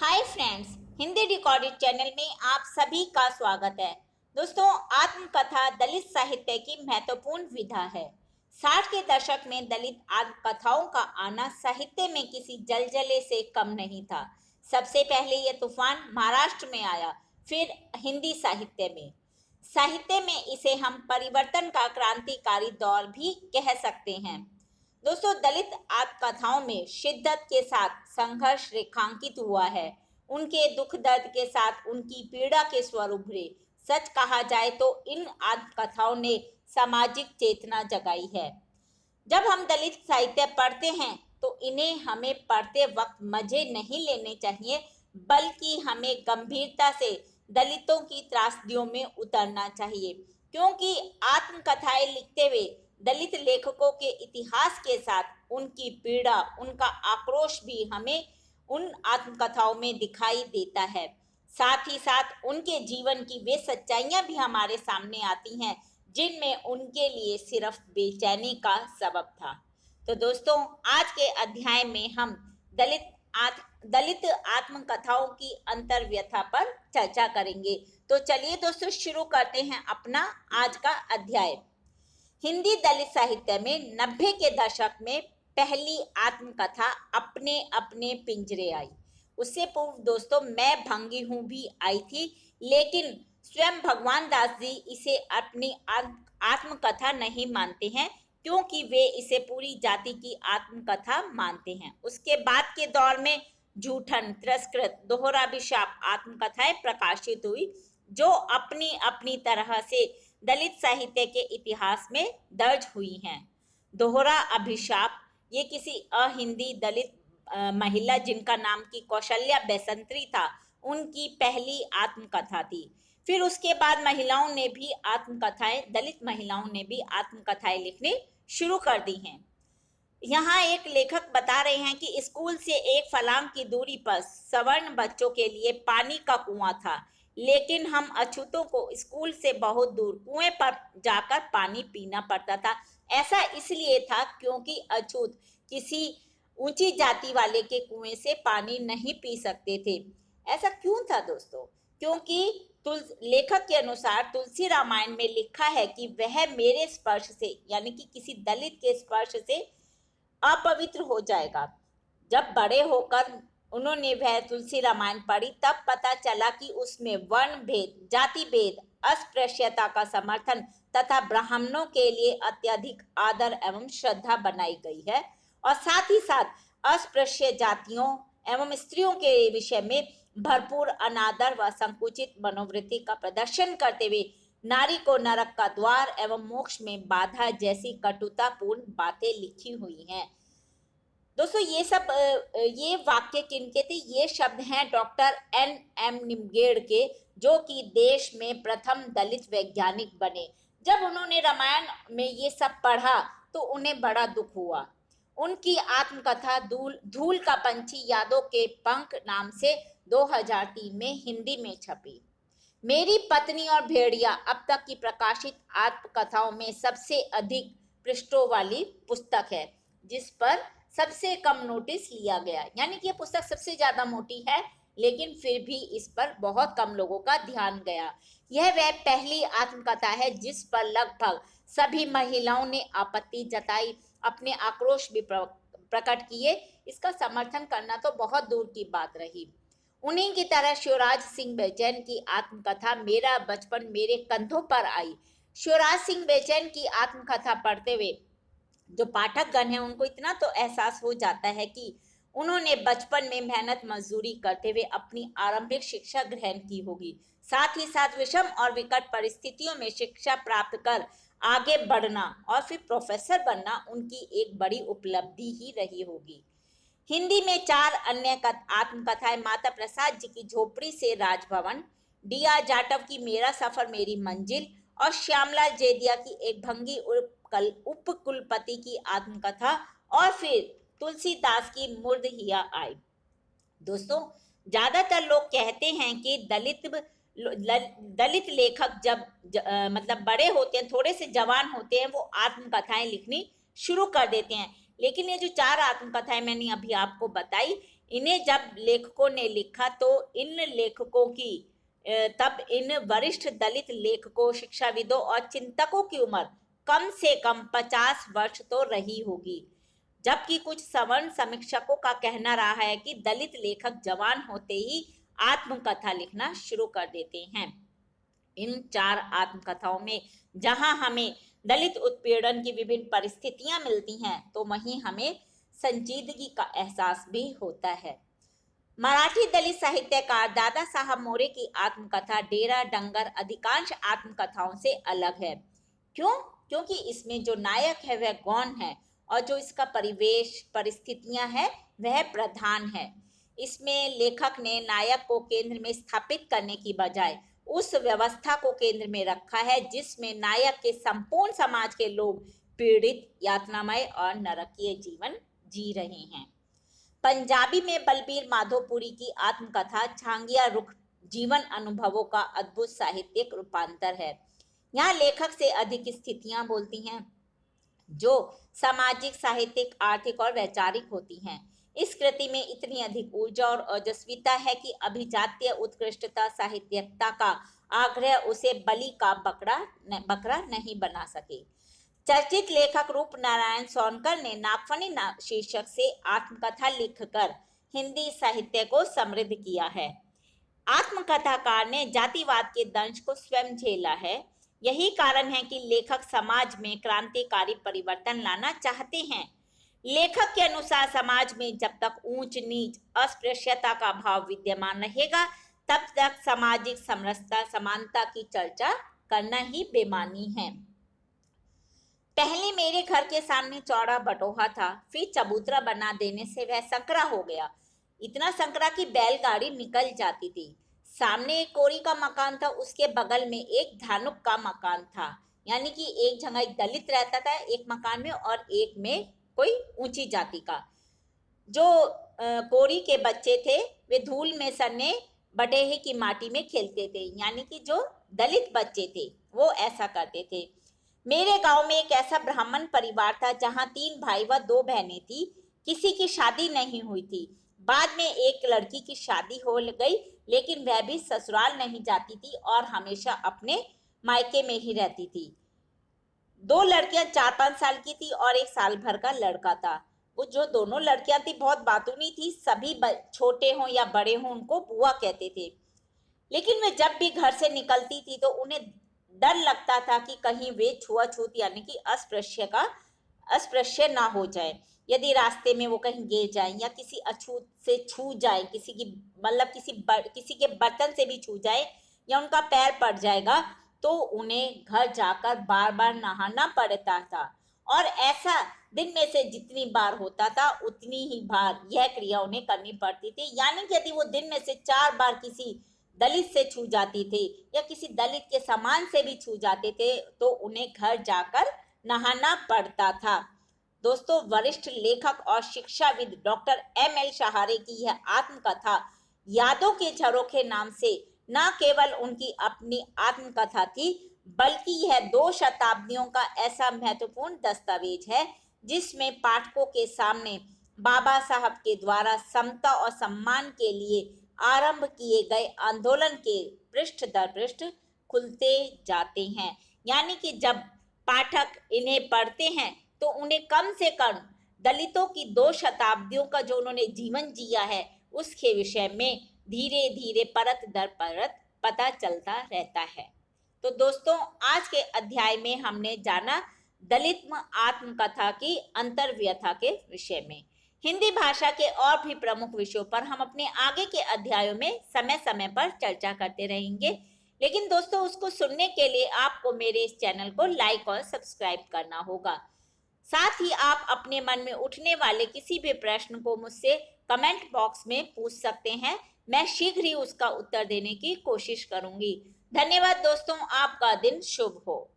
Hi friends, Hindi recorded channel में आप सभी का स्वागत है। दोस्तों, आत्मकथा दलित साहित्य की महत्वपूर्ण विधा है। 60 के दशक में दलित आत्मकथाओं का आना साहित्य में किसी जलजले से कम नहीं था। सबसे पहले यह तूफान महाराष्ट्र में आया, फिर हिंदी साहित्य में इसे हम परिवर्तन का क्रांतिकारी दौर भी कह सकते हैं। दोस्तों, दलित आत्मकथाओं में शिद्दत के साथ संघर्ष रेखांकित हुआ है। उनके दुख दर्द के साथ उनकी पीड़ा के स्वर उभरे। सच कहा जाए तो इन आत्मकथाओं ने सामाजिक चेतना जगाई है। जब हम दलित साहित्य पढ़ते हैं तो इन्हें हमें पढ़ते वक्त मजे नहीं लेने चाहिए, बल्कि हमें गंभीरता से दलितों की त्रासदियों में उतरना चाहिए, क्योंकि आत्मकथाएं लिखते हुए दलित लेखकों के इतिहास के साथ उनकी पीड़ा, उनका आक्रोश भी हमें उन आत्मकथाओं में दिखाई देता है। साथ ही साथ उनके जीवन की वे सच्चाइयां भी हमारे सामने आती हैं जिनमें उनके लिए सिर्फ बेचैनी का सबब था। तो दोस्तों, आज के अध्याय में हम दलित आत्मकथाओं की अंतर्व्यथा पर चर्चा करेंगे। तो चलिए दोस्तों, शुरू करते हैं अपना आज का अध्याय। हिंदी दलित साहित्य में 90 के दशक में पहली आत्मकथा अपने अपने पिंजरे आई। उससे पूर्व दोस्तों मैं भंगी हूं भी आई थी, लेकिन स्वयं भगवान दास जी इसे अपनी आत्मकथा नहीं मानते हैं, क्योंकि वे इसे पूरी जाति की आत्मकथा मानते हैं। उसके बाद के दौर में जूठन, तिरस्कृत, दोहराभिशाप आत्मकथाएं प्रकाशित हुई, जो अपनी अपनी तरह से दलित साहित्य के इतिहास में दर्ज हुई हैं। दोहरा अभिशाप ये किसी अहिंदी दलित महिला जिनका नाम की कौशल्या बेसंत्री था, उनकी पहली आत्मकथा थी। फिर उसके बाद दलित महिलाओं ने भी आत्मकथाएं लिखनी शुरू कर दी हैं। यहाँ एक लेखक बता रहे हैं कि स्कूल से एक फलांग की दूरी पर सवर्ण बच्चों के लिए पानी का कुआं था, लेकिन हम अछूतों को स्कूल से बहुत दूर कुएं पर जाकर पानी पीना पड़ता था। ऐसा इसलिए था क्योंकि अछूत किसी ऊंची जाति वाले के कुएं से पानी नहीं पी सकते थे। ऐसा क्यों था दोस्तों? क्योंकि लेखक के अनुसार तुलसी रामायण में लिखा है कि वह मेरे स्पर्श से, यानी कि किसी दलित के स्पर्श से अपवित्र हो जाएगा। जब बड़े होकर उन्होंने वह तुलसी रामायण पढ़ी, तब पता चला कि उसमें वर्ण भेद, जाति भेद, अस्पृश्यता का समर्थन तथा ब्राह्मणों के लिए अत्यधिक आदर एवं श्रद्धा बनाई गई है, और साथ ही साथ अस्पृश्य जातियों एवं स्त्रियों के विषय में भरपूर अनादर व संकुचित मनोवृत्ति का प्रदर्शन करते हुए नारी को नरक का द्वार एवं मोक्ष में बाधा जैसी कटुतापूर्ण बातें लिखी हुई हैं। दोस्तों, ये वाक्य किनके थे? ये शब्द हैं डॉक्टर N.M. निमगेड़ के, जो कि देश में प्रथम दलित वैज्ञानिक बने। जब उन्होंने रामायण में ये सब पढ़ा तो उन्हें बड़ा दुख हुआ। उनकी आत्मकथा धूल का पंछी यादों के पंख नाम से 2003 में हिंदी में छपी। मेरी पत्नी और भेड़िया अब तक की प्रकाशित आत्मकथाओं में सबसे अधिक पृष्ठों वाली पुस्तक है, जिस पर सबसे कम नोटिस लिया गया। यानी कि यह पुस्तक सबसे ज्यादा मोटी है, लेकिन फिर भी इस पर बहुत कम लोगों का ध्यान गया। यह वह पहली आत्मकथा है जिस पर लगभग सभी महिलाओं ने आपत्ति जताई, अपने आक्रोश भी प्रकट किए। इसका समर्थन करना तो बहुत दूर की बात रही। उन्हीं की तरह शिवराज सिंह बेचैन की आत्मकथा मेरा बचपन मेरे कंधों पर आई। शिवराज सिंह बेचैन की आत्मकथा पढ़ते हुए जो पाठकगण हैं, उनको इतना तो एहसास हो जाता है कि उन्होंने बचपन में मेहनत मजदूरी करते हुए अपनी आरंभिक शिक्षा ग्रहण की होगी। साथ ही साथ विषम और विकट परिस्थितियों में शिक्षा प्राप्त कर आगे बढ़ना और फिर प्रोफेसर बनना उनकी एक बड़ी उपलब्धि ही रही होगी। हिंदी में 4 अन्य आत्मकथाएं माता प्रसाद जी की झोपड़ी से राजभवन, D.R. जाटव की मेरा सफर मेरी मंजिल और श्यामला जेदिया की एक भंगी उप कुलपति की आत्मकथा, और फिर तुलसीदास की मुर्दहिया आई। दोस्तों, ज्यादातर लोग कहते हैं कि दलित लेखक जब मतलब बड़े होते हैं, थोड़े से जवान होते हैं, वो आत्मकथाएं लिखनी शुरू कर देते हैं। लेकिन ये जो 4 आत्मकथाएं मैंने अभी आपको बताई, इन्हें जब लेखकों ने लिखा तो इन लेखकों की तब इन वरिष्ठ दलित लेखकों, शिक्षाविदों और चिंतकों की उम्र कम से कम 50 वर्ष तो रही होगी। जबकि कुछ सवर्ण समीक्षकों का कहना रहा है कि दलित लेखक जवान होते ही आत्मकथा लिखना शुरू कर देते हैं। इन 4 आत्मकथाओं में जहां हमें दलित उत्पीड़न की विभिन्न परिस्थितियां मिलती हैं, तो वहीं हमें संजीदगी का एहसास भी होता है। मराठी दलित साहित्यकार दादा साहब मोरे की आत्मकथा डेरा डंगर अधिकांश आत्मकथाओं से अलग है। क्यों? क्योंकि इसमें जो नायक है वह गौण है और जो इसका परिवेश परिस्थितियां है वह प्रधान है। इसमें लेखक ने नायक को केंद्र में स्थापित करने की बजाय उस व्यवस्था को केंद्र में रखा है जिसमें नायक के संपूर्ण समाज के लोग पीड़ित, यातनामय और नरकीय जीवन जी रहे हैं। पंजाबी में बलबीर माधोपुरी की आत्मकथा झांगिया रुख जीवन अनुभवों का अद्भुत साहित्यिक रूपांतर है। यहाँ लेखक से अधिक स्थितियां बोलती हैं जो सामाजिक, साहित्यिक, आर्थिक और वैचारिक होती हैं। इस कृति में इतनी अधिक ऊर्जा और ओजस्विता है कि अभिजातीय उत्कृष्टता, साहित्यिकता का आग्रह उसे बलि का बकरा नहीं बना सके। चर्चित लेखक रूप नारायण सोनकर ने नागफनी शीर्षक से आत्मकथा लिखकर हिंदी साहित्य को समृद्ध किया है। आत्मकथाकार ने जातिवाद के दंश को स्वयं झेला है। यही कारण है कि लेखक समाज में क्रांतिकारी परिवर्तन लाना चाहते हैं। लेखक के अनुसार समाज में जब तक ऊंच नीच, अस्पृश्यता का भाव विद्यमान रहेगा तब तक सामाजिक समरसता, समानता की चर्चा करना ही बेमानी है। पहले मेरे घर के सामने चौड़ा बटोहा था, फिर चबूतरा बना देने से वह संकरा हो गया। इतना संकरा कि बैलगाड़ी निकल जाती थी। सामने एक कोरी का मकान था, उसके बगल में एक धानुक का मकान था। यानी कि एक जगह एक दलित रहता था एक मकान में और एक में कोई ऊंची जाति का। जो कोरी के बच्चे थे वे धूल में सने बटेहे की माटी में खेलते थे। यानी कि जो दलित बच्चे थे वो ऐसा करते थे। मेरे गांव में एक ऐसा ब्राह्मण परिवार था जहां 3 भाई व 2 बहनें थी। किसी की शादी नहीं हुई थी। बाद में एक लड़की की शादी हो गई, लेकिन वह भी ससुराल नहीं जाती थी और हमेशा अपने मायके में ही रहती थी। 2 लड़कियां 4-5 साल की थी और 1 साल भर का लड़का था। वो जो दोनों लड़कियां थी बहुत बातूनी थी। सभी छोटे हों या बड़े हों उनको बुआ कहते थे। लेकिन वे जब भी घर से निकलती थी तो उन्हें डर लगता था कि कहीं वे छुआछूत यानी कि अस्पृश्य ना हो जाए। यदि रास्ते में वो कहीं गिर जाएं या किसी अछूत से छू जाए, किसी की मतलब किसी के बर्तन से भी छू जाए या उनका पैर पड़ जाएगा तो उन्हें घर जाकर बार बार नहाना पड़ता था। और ऐसा दिन में से जितनी बार होता था उतनी ही बार यह क्रिया उन्हें करनी पड़ती थी। यानी कि यदि वो दिन में से 4 बार किसी दलित से छू जाती थी या किसी दलित के सामान से भी छू जाते थे तो उन्हें घर जाकर नहाना पड़ता था। दोस्तों, वरिष्ठ लेखक और शिक्षाविद डॉक्टर M.L. शहारे की यह आत्मकथा यादों के झरोखे नाम से न केवल उनकी अपनी आत्मकथा थी, बल्कि यह 2 शताब्दियों का ऐसा महत्वपूर्ण दस्तावेज है जिसमें पाठकों के सामने बाबा साहब के द्वारा समता और सम्मान के लिए आरंभ किए गए आंदोलन के पृष्ठ दर पृष्ठ खुलते जाते हैं। यानी कि जब पाठक इन्हें पढ़ते हैं तो उन्हें कम से कम दलितों की 2 शताब्दियों का जो उन्होंने जीवन जिया है उसके विषय में धीरे धीरे परत दर परत पता चलता रहता है। तो दोस्तों, आज के अध्याय में हमने जाना दलित आत्मकथा की अंतर्व्यथा के विषय में। हिंदी भाषा के और भी प्रमुख विषयों पर हम अपने आगे के अध्यायों में समय समय पर चर्चा करते रहेंगे। लेकिन दोस्तों, उसको सुनने के लिए आपको मेरे इस चैनल को लाइक और सब्सक्राइब करना होगा। साथ ही आप अपने मन में उठने वाले किसी भी प्रश्न को मुझसे कमेंट बॉक्स में पूछ सकते हैं। मैं शीघ्र ही उसका उत्तर देने की कोशिश करूंगी। धन्यवाद दोस्तों, आपका दिन शुभ हो।